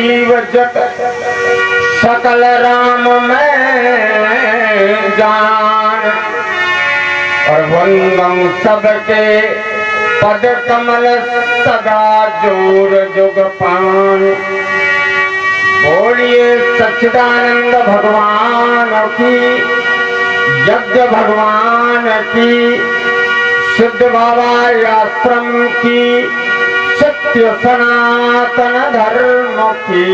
जीव जत सकल राम में जान। और वंदम सबके पद कमल सदा जोर जुग पान। बोलिए सच्चिदानंद भगवान की, यज्ञ भगवान की, सिद्ध बाबा आश्रम की, सत्य सनातन धर्म की।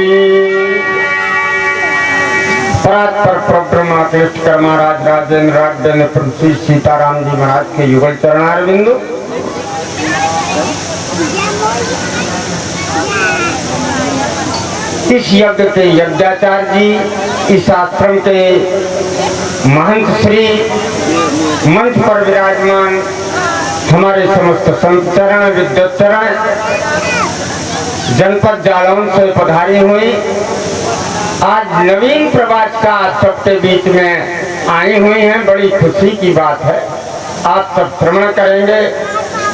परात्पर प्रब्रह्मा कृष्ण महाराज राजेंद्र राजेंद्र प्रभु सीताराम जी महाराज के युगल चरणार बिंदु। इस यज्ञ के यज्ञाचार्य जी, इस आश्रम के महंत श्री, मंच पर विराजमान हमारे समस्त संत चरण विद्युत चरण, जनपद जालौन से पधारी हुई आज नवीन प्रवास का आप सबके बीच में आई हुई हैं। बड़ी खुशी की बात है। आप सब श्रवण करेंगे।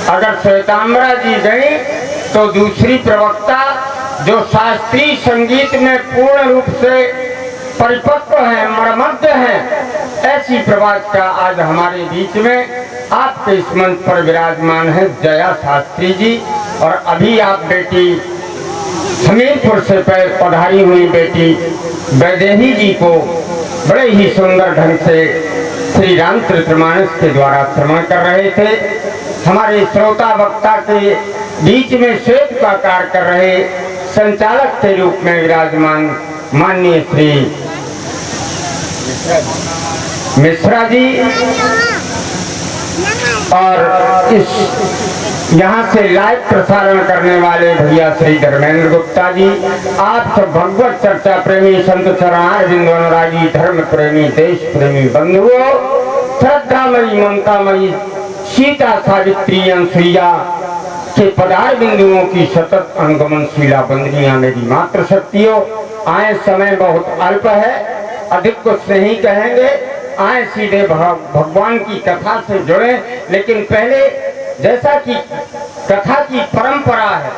अगर श्वेतांबरा जी गई तो दूसरी प्रवक्ता जो शास्त्रीय संगीत में पूर्ण रूप से परिपक्व है, मर्मज्ञ है, ऐसी प्रवास का आज हमारे बीच में आपके इस मंच पर विराजमान है जया शास्त्री जी। और अभी आप बेटी हमीरपुर से पधारी हुई बेटी वैदेही जी को बड़े ही सुंदर ढंग से श्री रामचरितमानस के द्वारा श्रवण कर रहे थे। हमारे श्रोता वक्ता के बीच में श्वेत का कार्य कर रहे संचालक के रूप में विराजमान माननीय श्री मिश्रा जी, और इस यहाँ से लाइव प्रसारण करने वाले भैया श्री धर्मेंद्र गुप्ता जी। आप सब भगवत चर्चा प्रेमी, संत चरणार बिंदु अनुरागी, धर्म प्रेमी, देश प्रेमी बंधुओं, श्रद्धामयी, ममतामयी सीता, सावित्री, अनसुईया के पदार बिंदुओं की सतत अनुगमनशीला बंदनियां मेरी मात्र शक्तियों। आए समय बहुत अल्प है, अधिक कुछ नहीं कहेंगे। आए सीधे भगवान की कथा से जुड़े। लेकिन पहले जैसा कि कथा की परंपरा है,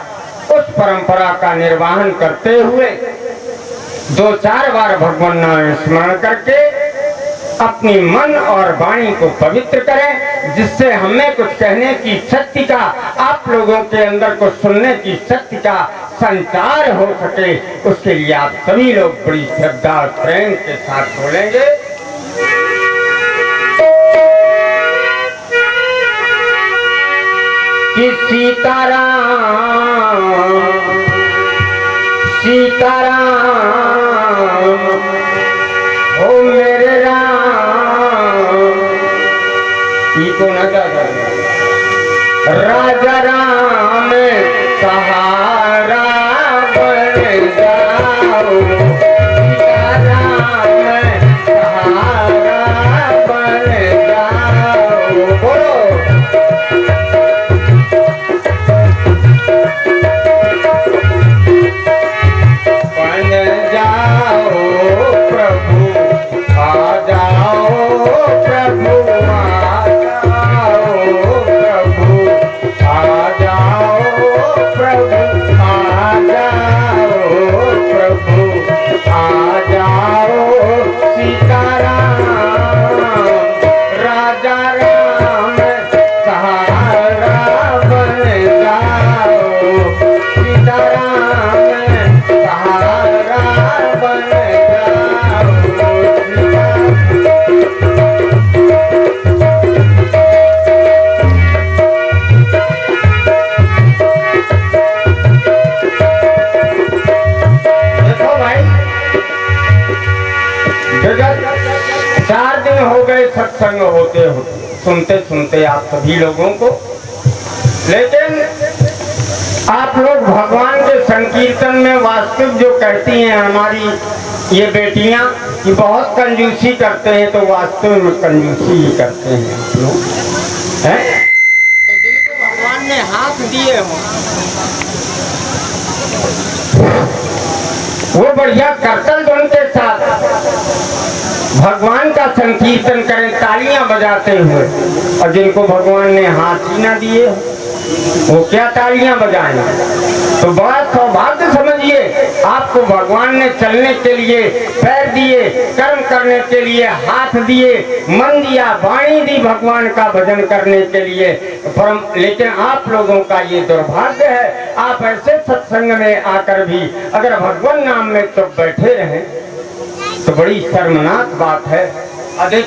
उस परंपरा का निर्वहन करते हुए 2-4 बार भगवान नाम स्मरण करके अपनी मन और वाणी को पवित्र करें, जिससे हमें कुछ कहने की शक्ति का, आप लोगों के अंदर कुछ सुनने की शक्ति का संचार हो सके। उसके लिए आप सभी लोग बड़ी श्रद्धा और प्रेम के साथ बोलेंगे। कि सीताराम सीताराम हो मेरे राम। को न राजा राम सहारा बन जाओ, राम सहारा बन जाओ। बोलो सत्संग होते होते सुनते सुनते आप सभी लोगों को, लेकिन आप लोग भगवान के संकीर्तन में वास्तविक जो कहती हैं हमारी ये बेटियां कि बहुत कंजूसी करते हैं, तो वास्तव में कंजूसी ही करते हैं आप लोग हैं। तो दिल को भगवान ने हाथ दिए हो, वो बढ़िया करतल ध्वनि के साथ भगवान का संकीर्तन करें तालियां बजाते हुए, और जिनको भगवान ने हाथ ही ना दिए वो क्या तालियां बजाएं। तो बड़ा सौभाग्य समझिए, आपको भगवान ने चलने के लिए पैर दिए, कर्म करने के लिए हाथ दिए, मन दिया, वाणी दी भगवान का भजन करने के लिए। परम लेकिन आप लोगों का ये दुर्भाग्य है, आप ऐसे सत्संग में आकर भी अगर भगवान नाम में चुप बैठे रहें तो बड़ी शर्मनाक बात है। अधिक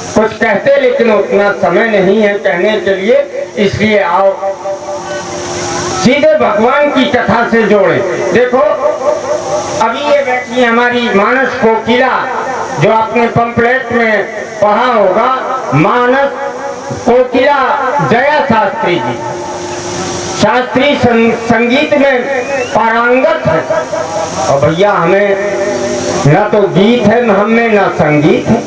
कुछ कहते लेकिन उतना समय नहीं है कहने के लिए, इसलिए आओ सीधे भगवान की कथा से जोड़े। देखो अभी ये बैठी हमारी मानस कोकिला, जो आपने पंपलेट में पढ़ा होगा, मानस कोकिला जया शास्त्री जी शास्त्रीय संगीत में पारंगत है। और भैया हमें न तो गीत है हमें, न संगीत है,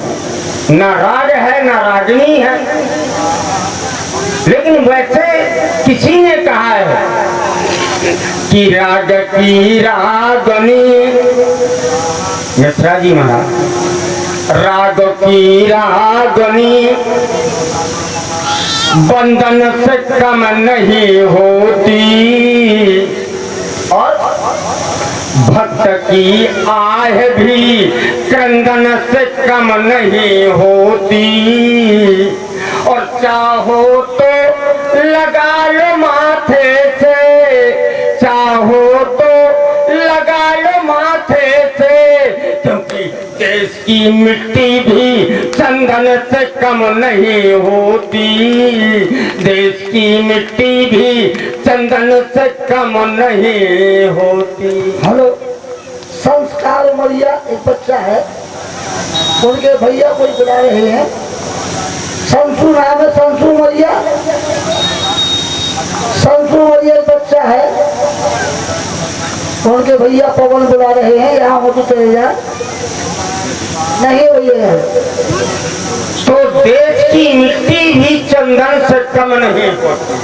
न राग है, न रागनी है। लेकिन वैसे किसी ने कहा है कि राग की रागनी, मिश्रा जी महाराज, राग की रागनी बंधन से कम नहीं होती और भक्त की आह भी क्रंदन से कम नहीं होती। और चाहो तो लगा लो माथे से, चाहो तो लगा लो माथे से, क्योंकि देश की मिट्टी भी चंदन से कम नहीं होती। देश की मिट्टी भी चंदन से कम नहीं होती। हेलो, संस्कार मरिया एक बच्चा है, उनके भैया कोई बुला रहे हैं। संसू नाम है, संसू मरिया, संसू मरिया एक बच्चा है, उनके भैया पवन बुला रहे हैं, यहाँ हो तो चले जा। नहीं भैया, तो देश की मिट्टी भी चंदन से कम नहीं होती।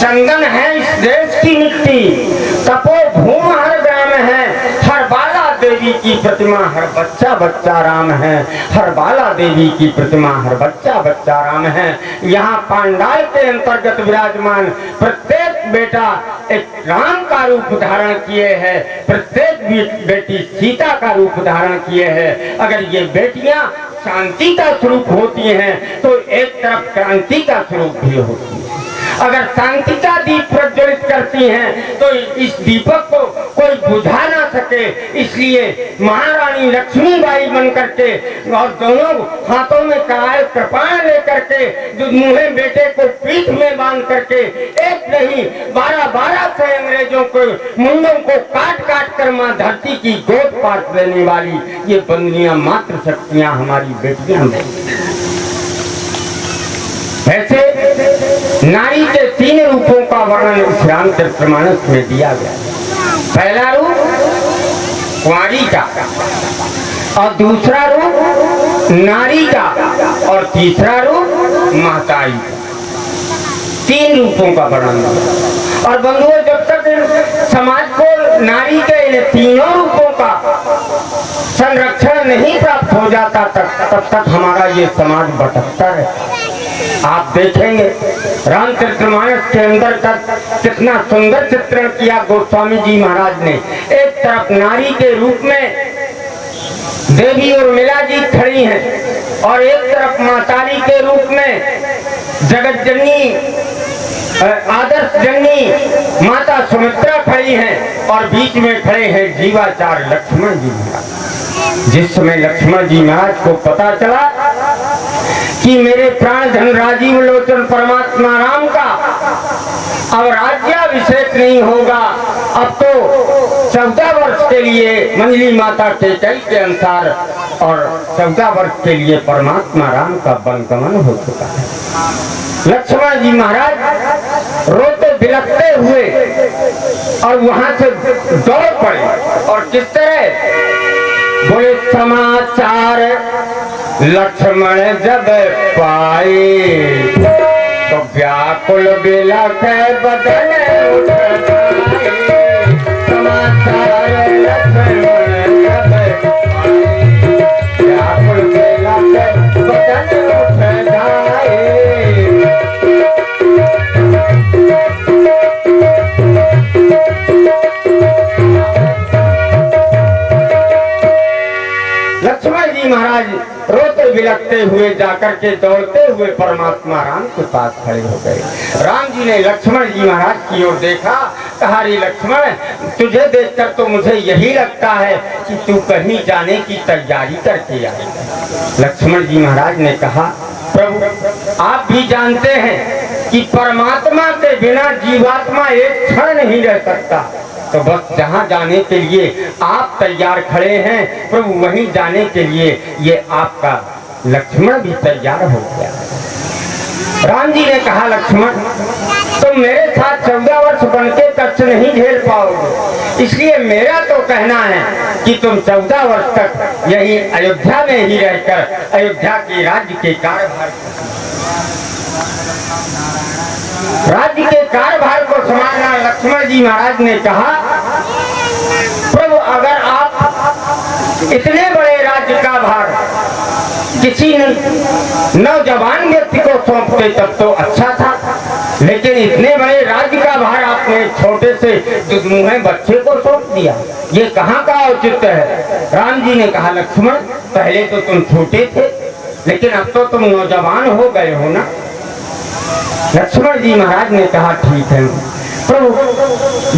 चंदन है इस देश की मिट्टी, तपोभूम हर ग्राम है, हर बाला देवी की प्रतिमा, हर बच्चा बच्चा राम है। हर बाला देवी की प्रतिमा, हर बच्चा बच्चा राम है। यहाँ पांडाल के अंतर्गत विराजमान प्रत्येक बेटा एक राम का रूप धारण किए है, प्रत्येक बेटी सीता का रूप धारण किए है। अगर ये बेटियां शांति का स्वरूप होती हैं तो एक तरफ क्रांति का स्वरूप भी होती है। अगर शांति का दीप प्रज्वलित करती हैं तो इस दीपक को कोई बुझा ना सके, इसलिए महारानी लक्ष्मीबाई बन करके और दोनों हाथों में कराल कृपाण लेकर के मुँहे बेटे को पीठ में बांध करके एक नहीं 12-12 से अंग्रेजों को मुंडों को काट काट कर मां धरती की गोद पाट देने वाली ये बंदियां मात्र शक्तियां हमारी बेटियां हैं। ऐसे नारी के 3 रूपों का वर्णन इस रामचरितमानस में दिया गया। पहला रूप कुंवारी का, और दूसरा रूप नारी का, और तीसरा रूप महतारी का। 3 रूपों का वर्णन। और बंधुओं, जब तक समाज को नारी के इन तीनों रूपों का संरक्षण नहीं प्राप्त हो जाता तब तक हमारा ये समाज भटकता है। आप देखेंगे रामचरितमानस के अंदर कितना सुंदर चित्रण किया गोस्वामी जी महाराज ने। एक तरफ नारी के रूप में देवी उर्मिला जी खड़ी हैं और एक तरफ मातारी के रूप में जगत जननी आदर्श जननी माता सुमित्रा खड़ी हैं और बीच में खड़े हैं जीवाचार लक्ष्मण जी महाराज। जिस समय लक्ष्मण जी महाराज को पता चला कि मेरे प्राण धन राजीव लोचन परमात्मा राम का अब राज्याभिषेक नहीं होगा, अब तो 14 वर्ष के लिए मंजली माता के कई के अनुसार और 14 वर्ष के लिए परमात्मा राम का वनगमन हो चुका है। लक्ष्मण जी महाराज रोते बिलखते हुए और वहां से दौड़ पड़े और किस तरह बोले, समाचार लक्ष्मण जब पाए तो व्याकुल बिलख बदन उठ जाए। समाचार लक्ष्मण जब पाए व्याकुल बिलख बदन उठ जाए। लक्ष्मण जी महाराज रोते बिलखते हुए जाकर के दौड़ते हुए परमात्मा राम के पास खड़े हो गए। राम जी ने लक्ष्मण जी महाराज की ओर देखा, कहा रे लक्ष्मण, तुझे देखकर तो मुझे यही लगता है कि तू कहीं जाने की तैयारी करके आए। लक्ष्मण जी महाराज ने कहा, प्रभु आप भी जानते हैं कि परमात्मा के बिना जीवात्मा एक क्षण नहीं रह सकता, तो बस जहाँ जाने के लिए आप तैयार खड़े हैं प्रभु, वहीं जाने के लिए ये आपका लक्ष्मण भी तैयार हो गया। राम जी ने कहा, लक्ष्मण तुम मेरे साथ 14 वर्ष बनके कष्ट नहीं झेल पाओगे, इसलिए मेरा तो कहना है कि तुम 14 वर्ष तक यही अयोध्या में ही रहकर अयोध्या के राज्य के कार्यभार को संभालना। लक्ष्मण जी महाराज ने कहा, प्रभु अगर आप इतने बड़े राज्य का भार किसी नौजवान व्यक्ति को सौंपते तब तो अच्छा था, लेकिन इतने बड़े राज्य का भार आपने छोटे से दुधमुहे बच्चे को सौंप दिया, ये कहाँ का औचित्य है। राम जी ने कहा, लक्ष्मण पहले तो तुम छोटे थे, लेकिन अब तो तुम नौजवान हो गए हो ना। लक्ष्मण जी महाराज ने कहा, ठीक है प्रभु,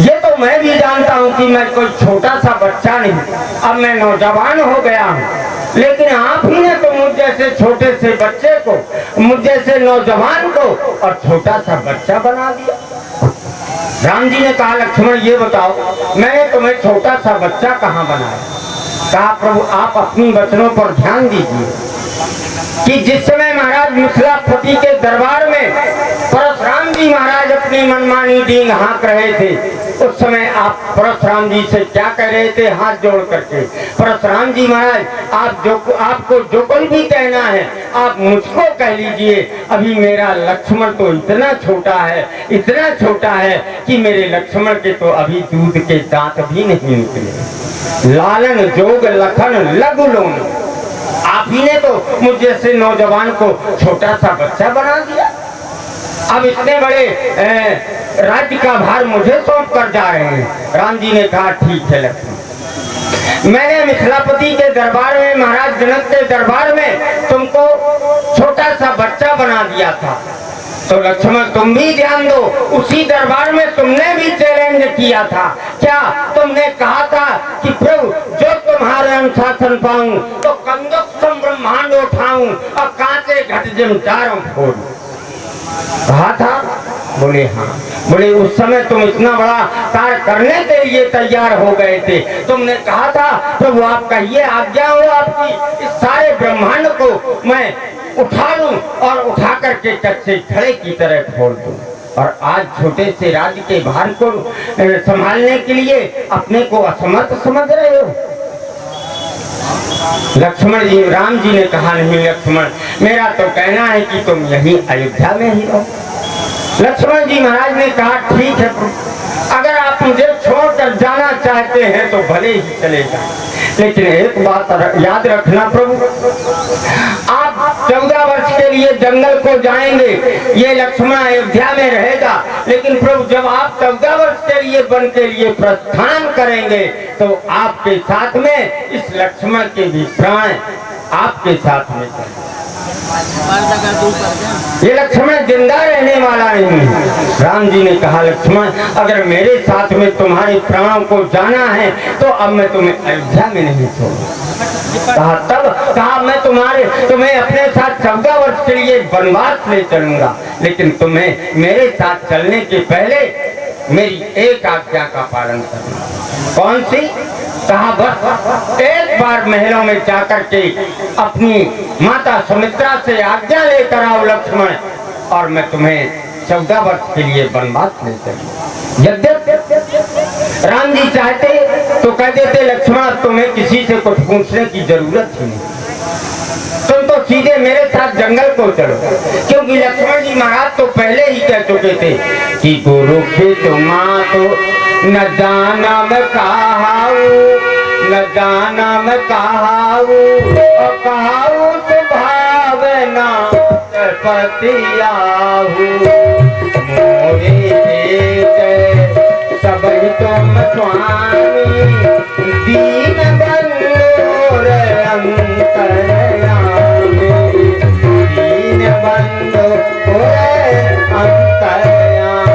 ये तो मैं भी जानता हूँ कि मैं कोई छोटा सा बच्चा नहीं, अब मैं नौजवान हो गया हूँ, लेकिन आप ही ने तो मुझ जैसे छोटे से बच्चे को, मुझ जैसे नौजवान को और छोटा सा बच्चा बना दिया। राम जी ने कहा, लक्ष्मण ये बताओ, मैंने तुम्हें छोटा सा बच्चा कहाँ बनाया। कहा, प्रभु आप अपनी वचनों पर ध्यान दीजिए कि जिस समय महाराज मिथिलापति के दरबार में परशुराम जी महाराज अपनी मनमानी डींग हाँक रहे थे, उस समय आप परशुराम जी से क्या कह रहे थे, हाथ जोड़ करके, परशुराम जी महाराज आपको जो कोई भी कहना है आप मुझको कह लीजिए, अभी मेरा लक्ष्मण तो इतना छोटा है कि मेरे लक्ष्मण के तो अभी दूध के दांत भी नहीं निकले, लालन जोग लखन लघु लोन, आप ही ने तो मुझ जैसे नौजवान को छोटा सा बच्चा बना दिया, अब इतने बड़े राज्य का भार मुझे सौंप कर जा रहे हैं। राम जी ने कहा, ठीक है लक्ष्मण, मैंने मिथिलापति के दरबार में, महाराज जनक के दरबार में तुमको छोटा सा बच्चा बना दिया था, तो लक्ष्मण तुम भी ध्यान दो, उसी दरबार में तुमने भी चैलेंज किया था। क्या तुमने कहा था कि प्रभु जो तुम्हारे अनुशासन पाऊं तो कंदक सम ब्रह्मांड उठाऊं और कांचे घट जमचारों फोड़, कहा था। बोले हाँ। बोले उस समय तुम इतना बड़ा कार्य करने के लिए तैयार हो गए थे, तुमने कहा था प्रभु आप कहिए आज्ञा हो आपकी, इस सारे ब्रह्मांड को मैं उठा लूं और उठा करके कच्चे घड़े की तरह फोड़ दूं, और आज छोटे से राज्य के भार को संभालने के लिए अपने को असमर्थ समझ रहे हो। लक्ष्मण जी, राम जी ने कहा, नहीं लक्ष्मण, मेरा तो कहना है कि तुम यही अयोध्या में ही रहो। लक्ष्मण जी महाराज ने कहा, ठीक है अगर आप मुझे छोड़कर जाना चाहते हैं तो भले ही चलेगा, लेकिन एक बात याद रखना प्रभु, आप 14 वर्ष के लिए जंगल को जाएंगे, ये लक्ष्मण अयोध्या में रहेगा, लेकिन प्रभु जब आप 14 वर्ष के लिए वन के लिए प्रस्थान करेंगे तो आपके साथ में इस लक्ष्मण के भी प्राण आपके साथ में, ये लक्ष्मण जिंदा रहने वाला नहीं है। राम जी ने कहा, लक्ष्मण अगर मेरे साथ में तुम्हारे प्राणों को जाना है तो अब मैं तुम्हें अयोध्या में नहीं छोड़ूंगा। कहा तब, कहा मैं तुम्हें अपने साथ 14 वर्ष के लिए वनवास ले चलूंगा, लेकिन तुम्हें मेरे साथ चलने के पहले मेरी एक आज्ञा का पालन करना। कौन सी? कहा बस एक बार महलों में जाकर के अपनी माता सुमित्रा से आज्ञा लेकर आओ लक्ष्मण, और मैं तुम्हें 14 वर्ष के लिए वनवास ले चलूं। यद्यपि राम जी चाहते तो कह देते, लक्ष्मण तुम्हें किसी से कुछ पूछने की जरूरत ही नहीं, तुम तो सीधे मेरे साथ जंगल को चलो, क्योंकि लक्ष्मण जी महाराज तो पहले ही कह चुके थे कि गुरु के तुम्हारा तो न जाना मैं कहाऊ, न जाना मैं कहाऊ, और कहाऊ तो भावना पतियाहू, मोरे सब तुम स्वामी दीन बंधु रे अंतर्यामी, दीन बंधु होए अंतर्यामी।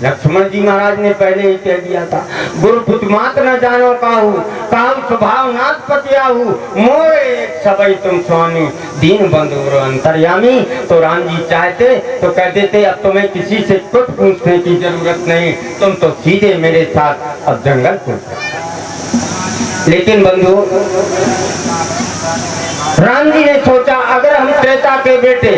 लक्ष्मण जी महाराज ने पहले ही कह दिया था, गुरु पुत मात न जानो काहू, काहू स्वभाव नाथ पतियाहू, मोरे एक सबई तुम स्वामी, दीन बंधु और अंतर्यामी। तो राम जी चाहते तो कह देते अब तुम्हें किसी से कुछ पूछने की जरूरत नहीं, तुम तो सीधे मेरे साथ अब जंगल को। लेकिन बंधु राम जी ने सोचा अगर हम त्रेता के बेटे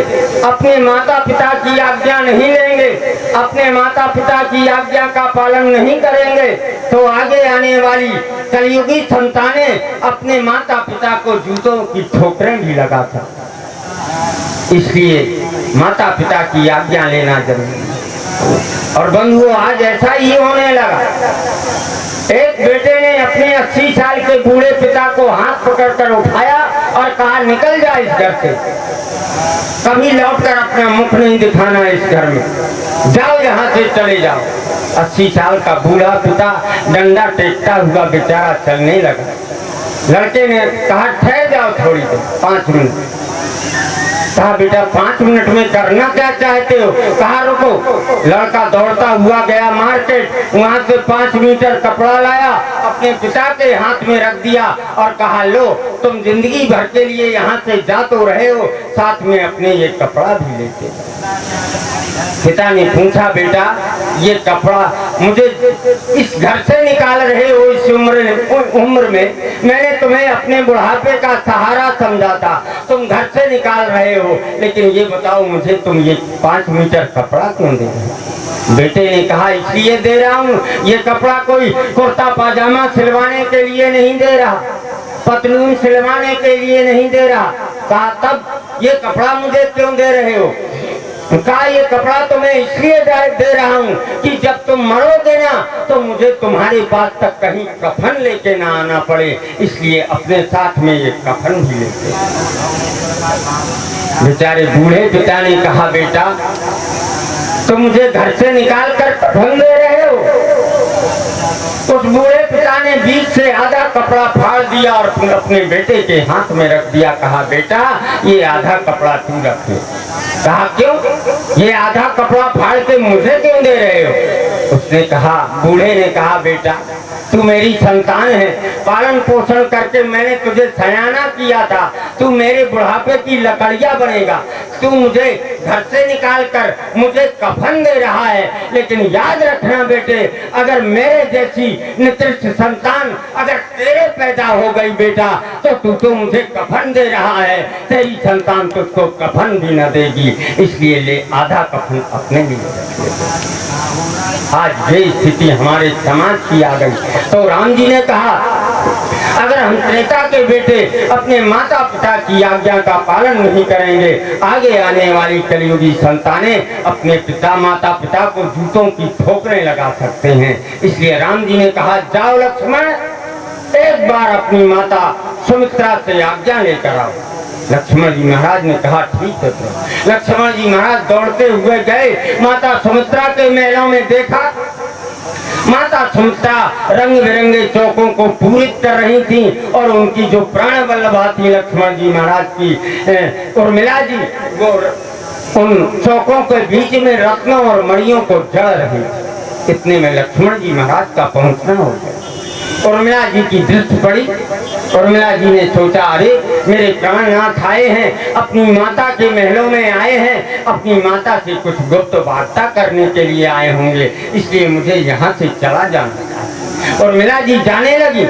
अपने माता पिता की आज्ञा नहीं लेंगे, अपने माता पिता की आज्ञा का पालन नहीं करेंगे, तो आगे आने वाली कलयुगी संतानें अपने माता पिता को जूतों की ठोकरें भी लगा सकती। इसलिए माता पिता की आज्ञा लेना जरूरी है। और बंधुओं आज ऐसा ही होने लगा। एक बेटे ने अपने 80 साल के बूढ़े पिता को हाथ पकड़कर उठाया और कहा निकल जा इस घर से, कभी लौटकर अपना मुख नहीं दिखाना इस घर में, जाओ यहाँ से चले जाओ। 80 साल का बूढ़ा पिता डंडा टेकता हुआ बेचारा चलने लगा। लड़के ने कहा ठहर जाओ थोड़ी देर, 5 मिनट। कहा बेटा 5 मिनट में करना क्या चाहते हो? कहा रुको। लड़का दौड़ता हुआ गया मार्केट, वहां से 5 मीटर कपड़ा लाया, अपने पिता के हाथ में रख दिया और कहा लो तुम जिंदगी भर के लिए यहाँ से जा तो रहे हो, साथ में अपने ये कपड़ा भी लेते। पिता ने पूछा बेटा ये कपड़ा मुझे इस घर से निकाल रहे हो, इस उम्र में मैंने तुम्हें अपने बुढ़ापे का सहारा समझा था, तुम घर से निकाल रहे हो, लेकिन ये बताओ मुझे तुम ये 5 मीटर कपड़ा क्यों दे रहे हो? बेटे ने कहा इसलिए दे रहा हूँ, ये कपड़ा कोई कुर्ता पाजामा सिलवाने के लिए नहीं दे रहा, पतलून सिलवाने के लिए नहीं दे रहा। कहा तब ये कपड़ा मुझे क्यों दे रहे हो? कहा ये कपड़ा तो मैं इसलिए दे रहा हूँ कि जब तुम मरोगे ना तो मुझे तुम्हारे पास तक कहीं कफन लेके ना आना पड़े, इसलिए अपने साथ में ये कफन भी लेते। बेचारे बूढ़े पिता ने कहा बेटा तुम मुझे घर से निकाल कर कफन दे रहे हो? उस बूढ़े पिता ने बीच से आधा कपड़ा फाड़ दिया और अपने बेटे के हाथ में रख दिया। कहा बेटा ये आधा कपड़ा तू रखे। कहा क्यों? ये आधा कपड़ा फाड़ के मुझे क्यों दे रहे हो? उसने कहा, बूढ़े ने कहा बेटा तू मेरी संतान है, पालन पोषण करके मैंने तुझे सयाना किया था, तू मेरे बुढ़ापे की लकड़ियां बनेगा, तू मुझे घर से निकाल कर मुझे कफन दे रहा है, लेकिन याद रखना बेटे अगर मेरे जैसी निकृष्ट संतान अगर तेरे पैदा हो गई बेटा तो तू मुझे कफन दे रहा है, तेरी संतान तुझको कफन भी न देगी, इसलिए ले आधा कफन अपने लिए रख ले। आज ये स्थिति हमारे समाज की आ गई। तो राम जी ने कहा अगर हम त्रेता के बेटे अपने माता पिता की आज्ञा का पालन नहीं करेंगे, आगे आने वाली कलयुगी संतानें अपने पिता माता पिता को जूतों की ठोकरें लगा सकते हैं। इसलिए राम जी ने कहा जाओ लक्ष्मण एक बार अपनी माता सुमित्रा से आज्ञा लेकर आओ। लक्ष्मण जी महाराज ने कहा ठीक है। तो लक्ष्मण जी महाराज दौड़ते हुए गए, माता सुमित्रा के महलों में देखा माता सुमित्रा रंग बिरंगे चौकों को पूरित कर रही थी और उनकी जो प्राण वल्लभा थी लक्ष्मण जी महाराज की उर्मिला जी, वो उन चौकों के बीच में रत्नों और मणियों को जड़ रही थी। इतने में लक्ष्मण जी महाराज का पहुंचना हो गया। उर्मिला जी की दृष्टि पड़ी। उर्मिला जी ने सोचा अरे मेरे प्राणनाथ आए हैं, अपनी माता के महलों में आए हैं, अपनी माता से कुछ गुप्त वार्ता करने के लिए आए होंगे, इसलिए मुझे यहाँ से चला जाना था। उर्मिला जी जाने लगी।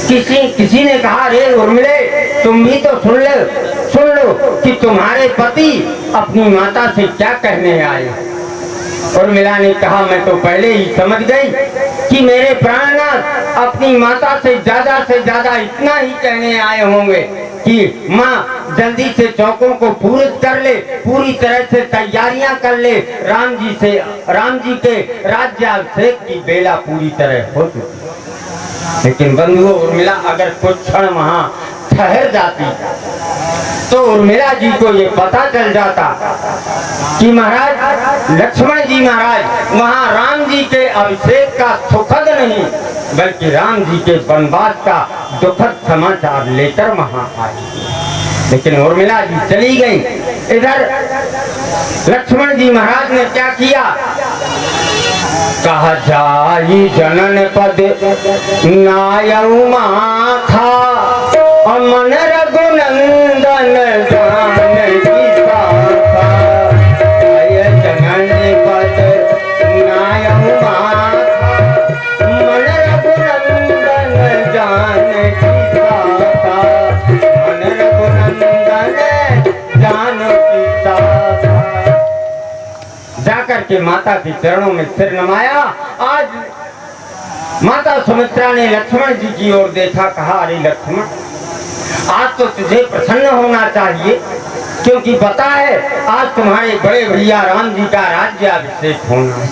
किसी ने कहा अरे उर्मिले तुम भी तो सुन लो कि तुम्हारे पति अपनी माता से क्या कहने आए। उर्मिला ने कहा मैं तो पहले ही समझ गई कि मेरे प्राणनाथ अपनी माता से ज्यादा इतना ही कहने आए होंगे कि माँ जल्दी से चौकों को पूरित कर ले, पूरी तरह से तैयारियां कर ले, राम जी के राज्याभिषेक की बेला पूरी तरह हो चुकी। लेकिन बंधुओं उर्मिला अगर कुछ क्षण वहां ठहर जाती तो उर्मिला जी को ये पता चल जाता कि महाराज लक्ष्मण जी महाराज वहाँ राम जी के अभिषेक का सुखद नहीं बल्कि राम जी के वनवास का दुखद समाचार लेकर वहां आई। लेकिन उर्मिला जी चली गई। इधर लक्ष्मण जी महाराज ने क्या किया? कहा जाई जनन पद नायऊ माखा अमन रघुनंदन जानकी साखा। जाय जनन पद नायऊ माखा मन रघुनंदन जानकी साखा। मन रघुनंदन जानकी साखा। जाकर के माता के चरणों में सिर नमाया। आज माता सुमित्रा ने लक्ष्मण जी की ओर देखा, कहा अरे लक्ष्मण, आज तो तुझे प्रसन्न होना चाहिए, क्योंकि पता है आज तुम्हारे बड़े भैया राम जी का राज्याभिषेक होना है,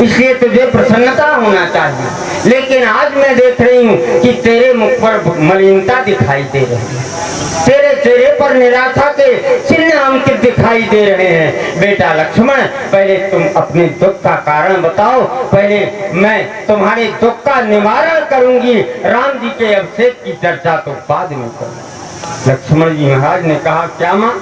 इसलिए तुझे प्रसन्नता होना चाहिए। लेकिन आज मैं देख रही हूँ कि तेरे मुख पर मलिनता दिखाई दे रही है, तेरे चेहरे पर निराशा के चिन्ह अंकित दिखाई दे रहे हैं। बेटा लक्ष्मण, पहले तुम अपने दुख का कारण बताओ, पहले मैं तुम्हारे दुख का निवारण करूंगी, राम जी के अभिषेक की चर्चा तो बाद में करूंगी। लक्ष्मण जी महाराज ने कहा क्या माँ,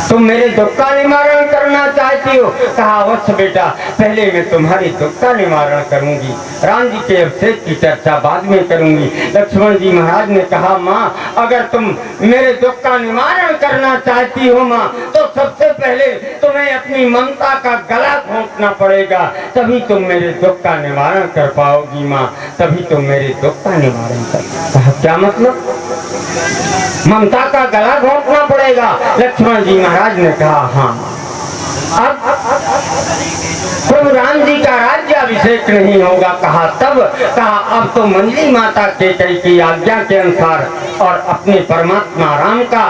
तुम मेरे दुख का निवारण करना चाहती हो? कहा अवश्य बेटा, पहले मैं तुम्हारे दुख का निवारण करूंगी, राम जी के अभिषेक की चर्चा बाद में करूंगी। लक्ष्मण जी महाराज ने कहा माँ, अगर तुम मेरे दुख का निवारण करना चाहती हो माँ, तो सबसे पहले तुम्हें अपनी ममता का गला घोंटना पड़ेगा, तभी तुम मेरे दुख का निवारण कर पाओगी माँ, तभी तुम मेरे दुख का निवारण कर। कहा क्या मतलब? ममता का गला घोंटना पड़ेगा? लक्ष्मण जी महाराज ने कहा हाँ, अब प्रभु राम जी का राज्याभिषेक नहीं होगा। कहा तब? कहा अब तो मंजली माता केकई की आज्ञा के अनुसार और अपने परमात्मा राम का,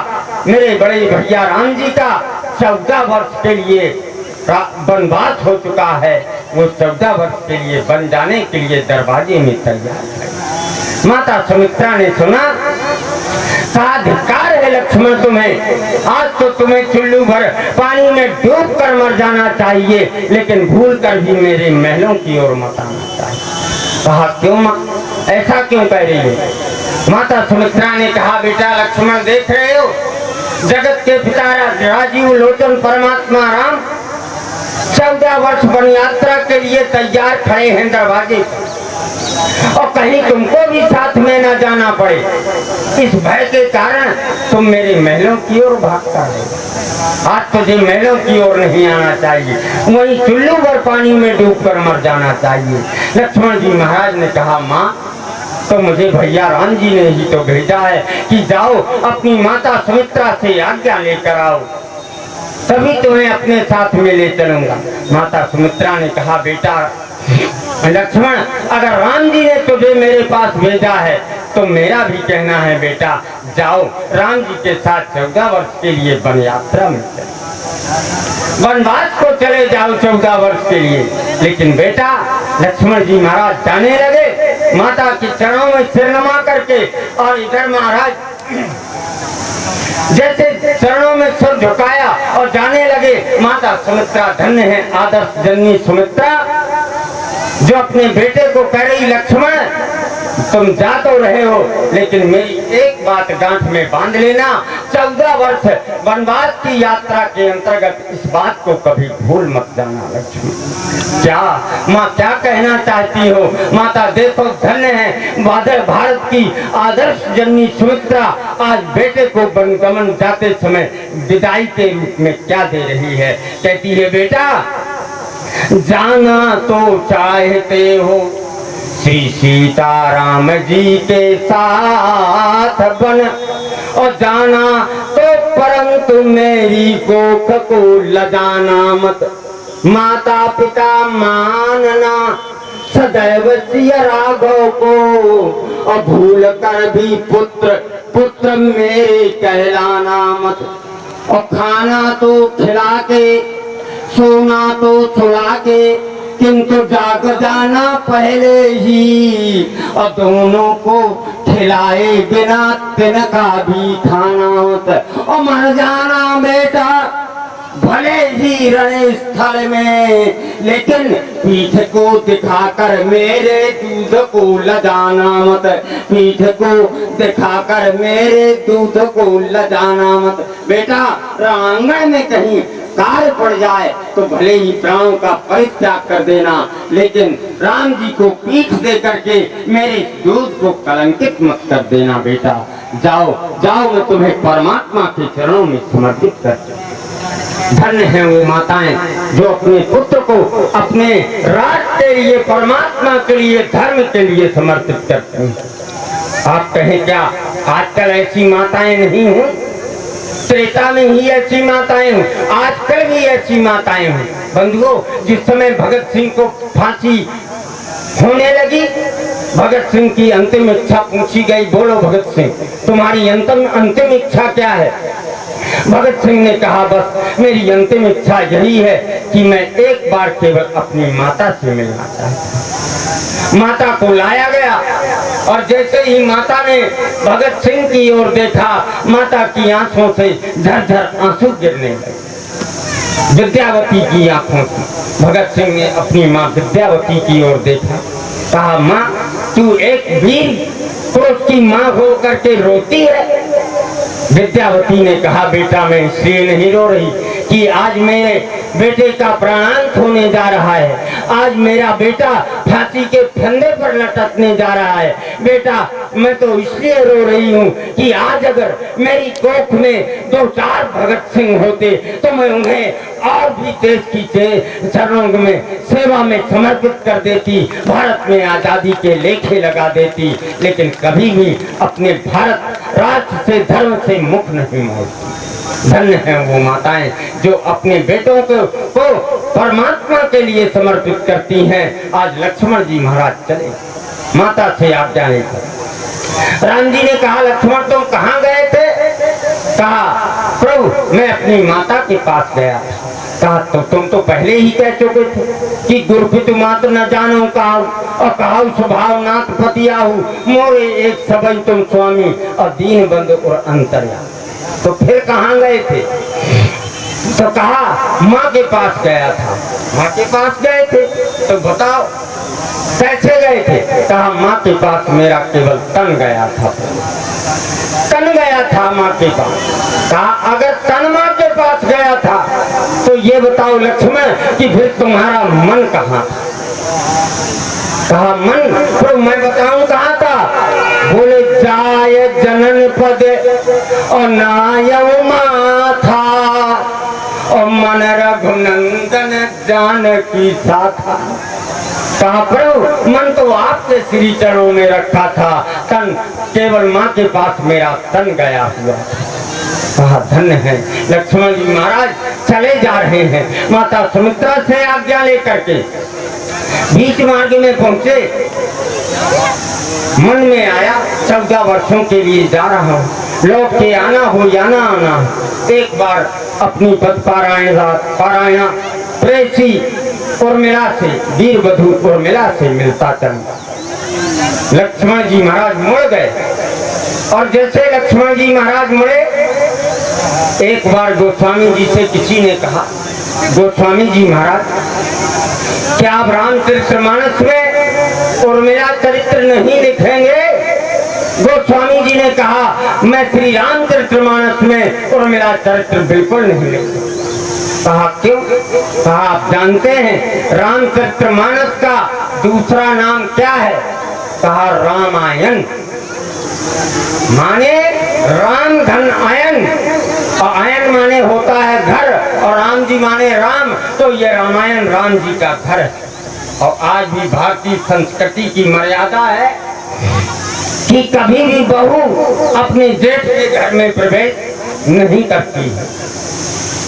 मेरे बड़े भैया राम जी का 14 वर्ष के लिए वनवास हो चुका है, वो 14 वर्ष के लिए बन जाने के लिए दरवाजे में तैयार है। माता सुमित्रा ने सुना, कहा धिक्कार है लक्ष्मण तुम्हें, आज तो तुम्हें चुल्लू भर पानी में डूब कर मर जाना चाहिए, लेकिन भूल कर भी मेरे महलों की ओर मत आना चाहिए। कहा क्यों माँ, ऐसा क्यों कह रही है? माता सुमित्रा ने कहा बेटा लक्ष्मण, देख रहे हो जगत के पिता राजीव लोचन परमात्मा राम 14 वर्ष वन यात्रा के लिए तैयार खड़े हैं दरवाजे पर, और कहीं तुमको भी साथ में न जाना पड़े, इस भय के कारण तुम मेरे महलों की ओर भागता है। आज तुझे महलों की ओर नहीं आना चाहिए, वहीं चुल्लू भर पानी में डूबकर मर जाना चाहिए। लक्ष्मण जी महाराज ने कहा माँ, तो मुझे भैया राम जी ने ही तो भेजा है कि जाओ अपनी माता सुमित्रा से आज्ञा लेकर आओ, तभी तुम्हें अपने साथ में ले चलूंगा। माता सुमित्रा ने कहा बेटा लक्ष्मण, अगर राम जी ने तुझे मेरे पास भेजा है तो मेरा भी कहना है बेटा, जाओ राम जी के साथ 14 वर्ष के लिए वन यात्रा में चले, वनवास को चले जाओ 14 वर्ष के लिए। लेकिन बेटा लक्ष्मण जी महाराज जाने लगे माता के चरणों में सिर नमा करके, और इधर महाराज जैसे चरणों में सिर झुकाया और जाने लगे। माता सुमित्रा धन्य है, आदर्श जननी सुमित्रा, जो अपने बेटे को कह रही लक्ष्मण तुम जा तो रहे हो, लेकिन मेरी एक बात गांठ में बांध लेना, 14 वर्ष वनवास की यात्रा के अंतर्गत इस बात को कभी भूल मत जाना लक्ष्मण। क्या माँ क्या कहना चाहती हो? माता देखो धन्य है भारत की आदर्श जननी सुमित्रा, आज बेटे को वनगमन जाते समय विदाई के रूप में क्या दे रही है? कहती है बेटा जाना तो चाहते हो श्री सीताराम जी के साथ बन, और जाना तो परंतु मेरी कोख को लजाना मत, माता पिता मानना सदैव सिय राघव को, और भूल कर भी पुत्र पुत्र मेरे कहलाना मत, और खाना तो खिला के सोना तो छुड़ा के, किंतु जाग जाना पहले ही, और दोनों को खिलाए बिना दिन का भी खाना होता, और मर जाना बेटा भले ही ही रण स्थल में, लेकिन पीठ को दिखाकर मेरे दूध को लजाना मत, पीठ को दिखाकर मेरे दूध को लजाना मत। बेटा रांगण में कहीं कार्य पड़ जाए तो भले ही प्राणों का परित्याग कर देना, लेकिन राम जी को पीठ दे करके मेरे दूध को कलंकित मत कर देना। बेटा जाओ जाओ, मैं तुम्हें परमात्मा के चरणों में समर्पित करती हूँ। धन्य है वो माताएं जो अपने पुत्र को अपने राष्ट्र के लिए, परमात्मा के लिए, धर्म के लिए समर्पित करते हैं। आप कहें क्या आजकल ऐसी माताएं नहीं हूँ? त्रेता में ही ऐसी माताएं हूँ, आजकल भी ऐसी माताएं हूँ। बंधुओं, जिस समय भगत सिंह को फांसी होने लगी, भगत सिंह की अंतिम इच्छा पूछी गई, बोलो भगत सिंह तुम्हारी अंतिम इच्छा क्या है? भगत सिंह ने कहा बस मेरी अंतिम इच्छा यही है कि मैं एक बार केवल अपनी माता से मिलना चाहता हूं। माता को लाया गया और जैसे ही माता ने भगत सिंह की ओर देखा, माता की आंखों से झरझर आंसू गिरने लगे, विद्यावती की आंखों से। भगत सिंह ने अपनी माँ विद्यावती की ओर देखा, कहा माँ तू एक वीर पुरुष की माँ हो करके रोती है? विद्यावती ने कहा बेटा मैं इसलिए नहीं रो रही कि आज मेरे बेटे का प्राणांत होने जा रहा है, आज मेरा बेटा फांसी के फंदे पर लटकने जा रहा है। बेटा मैं तो इसलिए रो रही हूँ कि आज अगर मेरी कोख में 2-4 भगत सिंह होते तो मैं उन्हें और भी देश की चरणों में सेवा में समर्पित कर देती, भारत में आजादी के लेखे लगा देती, लेकिन कभी भी अपने भारत राष्ट्र से, धर्म से मुख नहीं मोड़ती। धन्य है वो माताएं जो अपने बेटों को परमात्मा के लिए समर्पित करती हैं। आज लक्ष्मण जी महाराज चले, माता से आज्ञा लेकर। राम जी ने कहा लक्ष्मण तुम कहाँ गए थे? कहा प्रभु मैं अपनी माता के पास गया। कहा तो तुम तो पहले ही कह चुके थे कि गुरपितु मात्र न जानो काहू और काहू स्वभाव नाथ पति आहू, मोरे एक सबई तुम स्वामी और दीन बंधु और अंतर्या। तो फिर कहाँ गए थे? तो कहा माँ के पास गया था। माँ के पास गए थे तो बताओ कैसे गए थे? कहा माँ के पास मेरा केवल तन गया था, तन गया था माँ के पास। कहा अगर तन माँ के पास गया था तो ये बताओ लक्ष्मण कि फिर तुम्हारा मन कहाँ था? कहा मन तो मैं बताऊं कहाँ था? बोले जाय जनन पद और नाय माथा और मन रघुनंदन जानकी साथा। कहा प्रभु मन तो आपके श्री चरणों में रखा था, तन केवल माँ के पास मेरा तन गया हुआ। कहा धन्य है लक्ष्मण जी महाराज चले जा रहे हैं। माता सुमित्रा से आज्ञा लेकर के बीच मार्ग में पहुंचे, मन में आया 14 वर्षों के लिए जा रहा हूँ, लौट के आना हो या ना आना, एक बार अपनी पद पारायणा प्रेसी उर्मिला से, वीर वधू उर्मिला से मिलता चलूंगा। लक्ष्मण जी महाराज मुड़ गए और जैसे लक्ष्मण जी महाराज मुड़े, एक बार गोस्वामी जी से किसी ने कहा गोस्वामी जी महाराज क्या आप रामचरितमानस में उर्मिला चरित्र नहीं लिखेंगे? गोस्वामी जी ने कहा मैं श्री रामचरितमानस में उर्मिला चरित्र बिल्कुल नहीं लिखूंगा। कहा क्यों? कहा आप जानते हैं रामचरितमानस का दूसरा नाम क्या है? कहा रामायण, माने राम धन आयन, और आयन माने होता है घर और राम जी माने राम, तो ये रामायण राम जी का घर है। और आज भी भारतीय संस्कृति की मर्यादा है कि कभी भी बहू अपने जेठ के घर में प्रवेश नहीं करती है,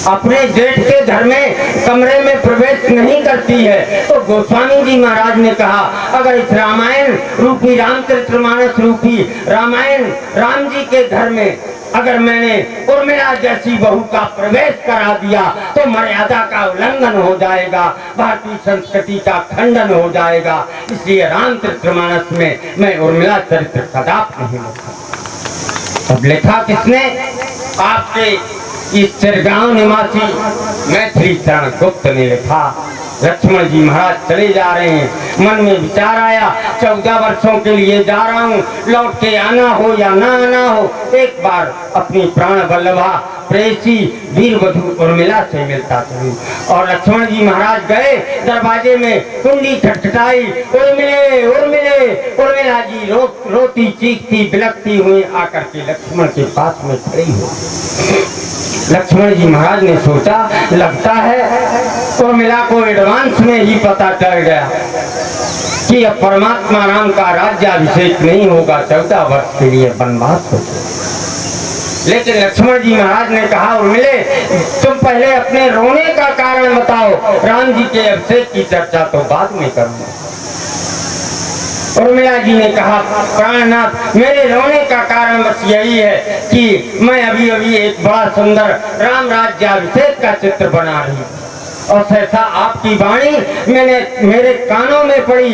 अपने जेठ के घर में कमरे में प्रवेश नहीं करती है। तो गोस्वामी जी महाराज ने कहा अगर इस रामायण रूपी रामचरितमानस रूपी रामायण राम जी के घर में अगर मैंने उर्मिला जैसी बहू का प्रवेश करा दिया तो मर्यादा का उल्लंघन हो जाएगा, भारतीय संस्कृति का खंडन हो जाएगा। इसलिए रामचरितमानस में मैं उर्मिला चरित्र कदाप नहीं लिखा। अब लिखा किसने? आपके इस चिरगांव निवासी मैथिली चरण गुप्त ने लिखा। लक्ष्मण जी महाराज चले जा रहे हैं। मन में विचार आया 14 वर्षों के लिए जा रहा हूँ, लौट के आना हो या ना आना हो, एक बार अपनी प्राण वल्लभा प्रेसी वीरवधू उर्मिला से मिलता चलूं। और लक्ष्मण जी महाराज गए, दरवाजे में कुंडी खटखटाई, उर्मिले उर्मिले। उर्मिला जी रोती चीखती बिलखती हुई आकर के लक्ष्मण के पास में खड़ी हो। लक्ष्मण जी महाराज ने सोचा लगता है उर्मिला को एडवांस में ही पता चल गया कि अब परमात्मा राम का राज्याभिषेक नहीं होगा, 14 वर्ष के लिए वनवास हो। लेकिन लक्ष्मण जी महाराज ने कहा उर्मिले तुम पहले अपने रोने का कारण बताओ, राम जी के अभिषेक की चर्चा तो बाद में करूंगा। उर्मिला जी ने कहा प्राणनाथ मेरे रोने का कारण बस यही है कि मैं अभी अभी एक बड़ा सुंदर राम राज्याभिषेक का चित्र बना रही हूँ और सहसा आपकी वाणी मेरे कानों में पड़ी,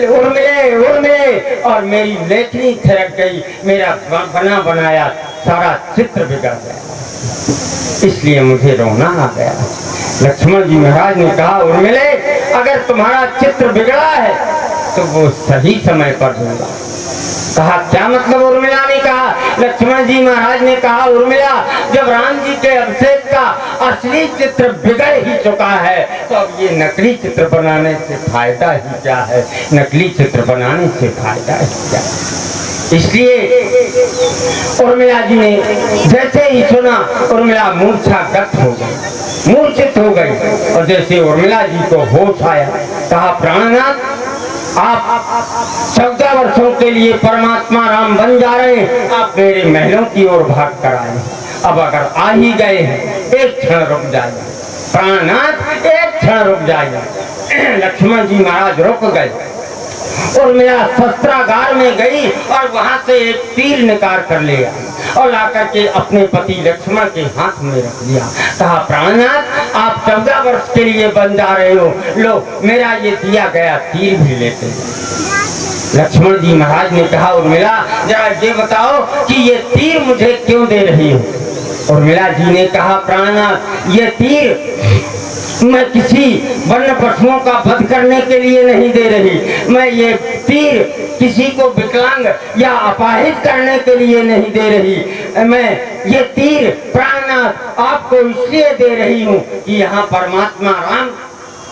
उर्मिले उर्मिले, और मेरी लेखनी थिरक गई, मेरा बना बनाया सारा चित्र बिगड़ गया, इसलिए मुझे रोना आ गया। लक्ष्मण जी महाराज ने कहा उर्मिले अगर तुम्हारा चित्र बिगड़ा है तो वो सही समय पर होगा। कहा क्या मतलब उर्मिला ने कहा। लक्ष्मण जी महाराज ने कहा उर्मिला जब राम जी के अभिषेक का असली चित्र बिगड़ ही चुका है तो अब ये नकली चित्र बनाने से फायदा ही क्या है, नकली चित्र बनाने से फायदा ही क्या। इसलिए उर्मिला जी ने जैसे ही सुना उर्मिला मूर्छागत हो गई, मूर्छित हो गई। और जैसे उर्मिला जी को होश आया कहा प्राणनाथ आप 14 वर्षों के लिए परमात्मा राम बन जा रहे हैं, आप मेरे महलों की ओर भाग कर आए। अब अगर आ ही गए हैं एक क्षण रुक जाइए प्राणनाथ, एक क्षण रुक जाइए। लक्ष्मण जी महाराज रुक गए और मेरा शस्त्रागार में गई और वहां से एक तीर निकाल कर लिया और लाकर के अपने पति लक्ष्मण के हाथ में रख दिया। कहा प्राणनाथ आप 14 वर्ष के लिए बन जा रहे हो, लो मेरा ये दिया गया तीर भी लेते। लक्ष्मण जी महाराज ने कहा उर्मिला जरा ये बताओ कि ये तीर मुझे क्यों दे रही हो। उर्मिला जी ने कहा प्राणनाथ ये तीर मैं किसी वन्य पशुओं का वध करने के लिए नहीं दे रही, मैं ये तीर किसी को विकलांग या अपाहिज करने के लिए नहीं दे रही, मैं ये तीर प्राणनाथ आपको इसलिए दे रही हूँ कि यहाँ परमात्मा राम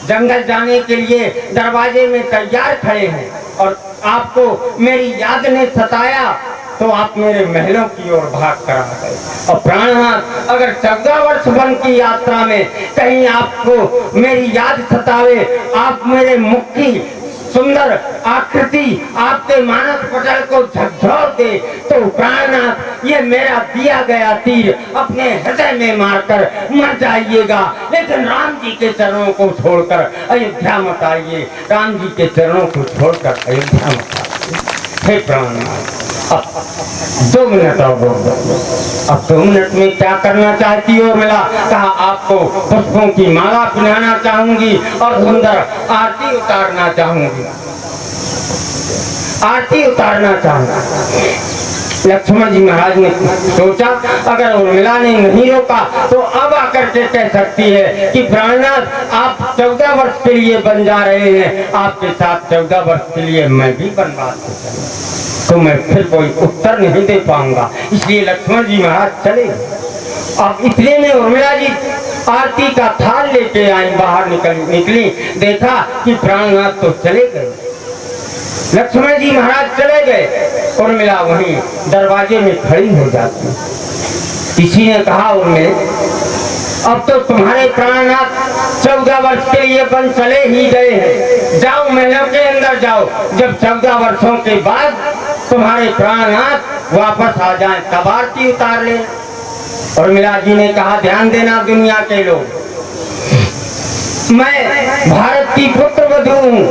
जंगल जाने के लिए दरवाजे में तैयार खड़े हैं और आपको मेरी याद ने सताया तो आप मेरे महलों की ओर भाग कर आ गए। और प्राणनाथ अगर 14 वर्ष वन की यात्रा में कहीं आपको मेरी याद सतावे, आप मेरे मुख की सुंदर आकृति आपके मानस पटल को झकझोर दे तो प्राणनाथ ये मेरा दिया गया तीर अपने हृदय में मारकर मर जाइएगा, लेकिन राम जी के चरणों को छोड़कर अयोध्या मत आइए, राम जी के चरणों को छोड़कर अयोध्या मत आइए। हे प्राणनाथ अब 2 मिनट और बोल दो। अब 2 मिनट में क्या करना चाहती हो मिला। कहा आपको पुष्पों की माला पहनाना चाहूंगी और सुंदर आरती उतारना चाहूंगी, आरती उतारना चाहूंगा। लक्ष्मण जी महाराज ने सोचा अगर उर्मिला ने नहीं रोका तो अब आकर के कह सकती है कि प्राणनाथ आप 14 वर्ष के लिए बन जा रहे हैं, आपके साथ 14 वर्ष के लिए मैं भी वनवास से चलूं तो मैं फिर कोई उत्तर नहीं दे पाऊंगा, इसलिए लक्ष्मण जी महाराज चले। अब इतने में उर्मिला जी आरती का थाल लेके आई, बाहर निकली, देखा कि प्राणनाथ तो चले गए। लक्ष्मण जी महाराज चले गए, उर्मिला वहीं दरवाजे में खड़ी हो जाती। किसी ने कहा उर्मिला अब तो तुम्हारे प्राणनाथ 14 वर्ष के लिए वन चले ही गए हैं, जाओ महलों के अंदर जाओ, जब 14 वर्षों के बाद तुम्हारे प्राणनाथ वापस आ जाएं तब आरती उतार ले। उर्मिला जी ने कहा ध्यान देना दुनिया के लोग, मैं भारत की पुत्र वधू हूँ,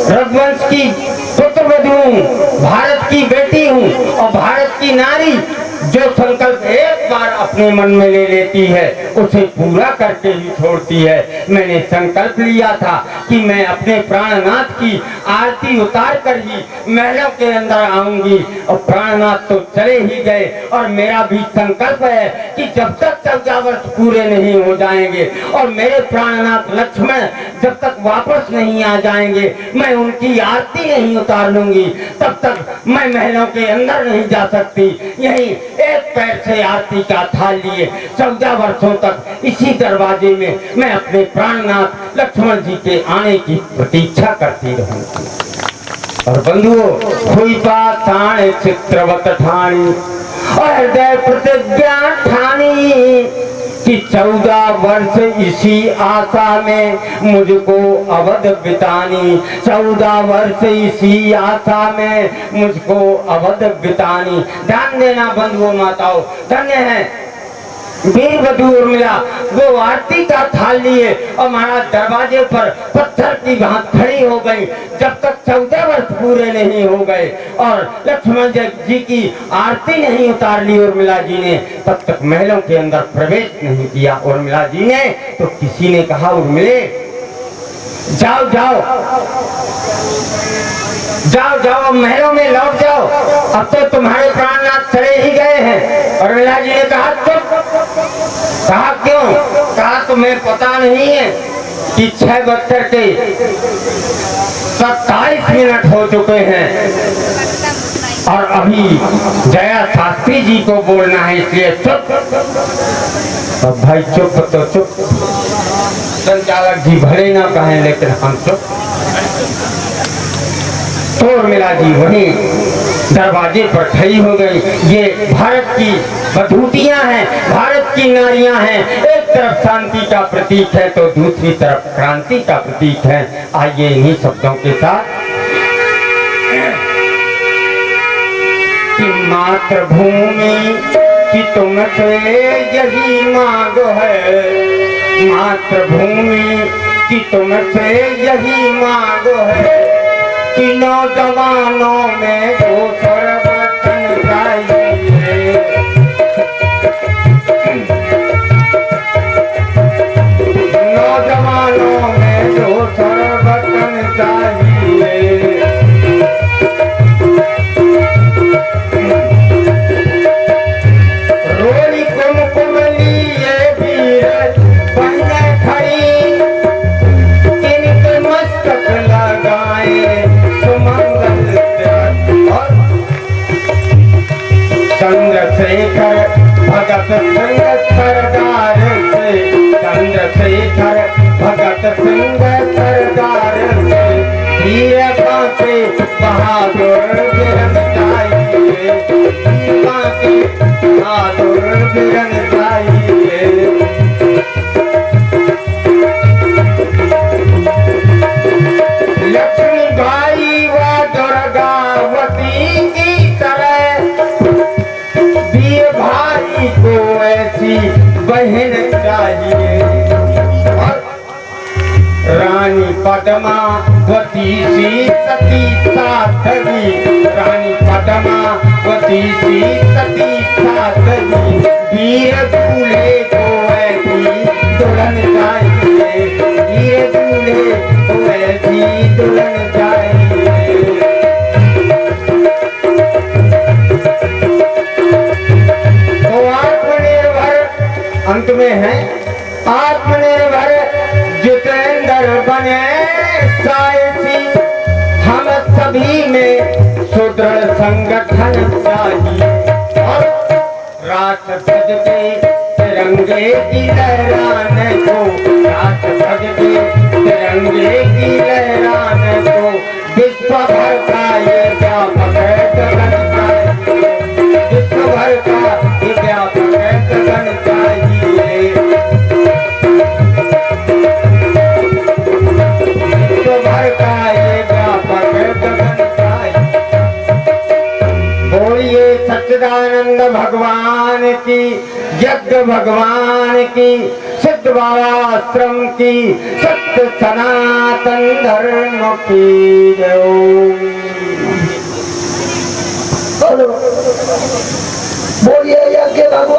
रघुवंश की पुत्र वधू हूँ, भारत की बेटी हूँ और भारत की नारी जो संकल्प एक बार अपने मन में ले लेती है उसे पूरा करके ही छोड़ती है। मैंने संकल्प लिया था कि मैं अपने प्राणनाथ की आरती उतार कर ही महलों के अंदर आऊंगी, और प्राणनाथ तो चले ही गए। और मेरा भी संकल्प है कि जब तक 14 वर्ष पूरे नहीं हो जाएंगे और मेरे प्राणनाथ लक्ष्मण जब तक वापस नहीं आ जाएंगे, मैं उनकी आरती नहीं उतार लूंगी, तब तक मैं महलों के अंदर नहीं जा सकती। यही एक पैर से आरती का थाल लिए 14 वर्षों तक इसी दरवाजे में मैं अपने प्राणनाथ लक्ष्मण जी के आने की प्रतीक्षा करती रहूंगी। और बंधुओं, हुई बात ताण चित्रवत ठानी और हृदय प्रतिज्ञा ठानी कि 14 वर्ष इसी आशा में मुझको अवध बितानी, 14 वर्ष इसी आशा में मुझको अवध बितानी। ध्यान देना बंधुओं माताओं, धन्य है वीर वधू उर्मिला, वो आरती का थाल लिए और महाराज दरवाजे पर पत्थर की भांति खड़ी हो गई। जब तक 14 वर्ष पूरे नहीं हो गए और लक्ष्मण जी की आरती नहीं उतार ली उर्मिला जी ने, तब तक महलों के अंदर प्रवेश नहीं किया उर्मिला जी ने। तो किसी ने कहा, उर्मिले जाओ जाओ जाओ जाओ, महलों में लौट जाओ, अब तो तुम्हारे प्राणनाथ चले ही गए हैं। उर्मिला जी ने कहा, चुप। कहा क्यों? कहा तुम्हें पता नहीं है कि 6:27 हो चुके हैं और अभी जया शास्त्री जी को बोलना है, इसलिए चुप। अब भाई चुप तो चुप, संचालक जी भले ना कहें लेकिन हम चुप। तो उर्मिला जी वहीं दरवाजे पर खड़ी हो गई। ये भारत की बधूटियां हैं, भारत की नारियां हैं। एक तरफ शांति का प्रतीक है तो दूसरी तरफ क्रांति का प्रतीक है। आइए इन्हीं शब्दों के साथ कि मातृभूमि की तुमसे यही मांग है, मातृभूमि की तुमसे यही मांग है कि नौजवानों में दोसर वतन चाहिए, नौजवानों में दोसर वतन चाहिए। रोली कुमकुम लिए वीर बहने खड़ी, किनके मस्तक लगाए चंद्रशेखर भगत सिंह सरदार से, चंद्रशेखर भगत सिंह सरदार से वीर बांके बहादुर बिरन चाहिए, बांके बहादुर बिरन चाहिए। लक्ष्मी बाई व दुर्गावती की तरह वीर भाई को ऐसी बहन चाहिए। और रानी पद्मावती सी सती साध्वी, रानी पद्मावती सी सती साध्वी वीर दूल्हे को ऐसी दुल्हन चाहिए, वीर दूल्हे को ऐसी दुल्हन चाहिए। अंत में है आत्मनिर्भर जितेंद्र बने सायसी, हम सभी में सुदृढ़ संगठन चाहिए। और राष्ट्र ध्वज के तिरंगे की लहराने को, राष्ट्र ध्वज के तिरंगे की लहराने को विश्व भर का ये व्यापक गगन चाहिए, विश्व भर का ये व्यापक गगन चाहिए। विश्व भर का ये व्यापक गगन चाहिए। बोलिए सच्चिदानंद भगवान की, यज्ञ भगवान की, सिद्ध बाबा आश्रम की, सत्य सनातन धर्म की जय। बोलिए यज्ञ भगवान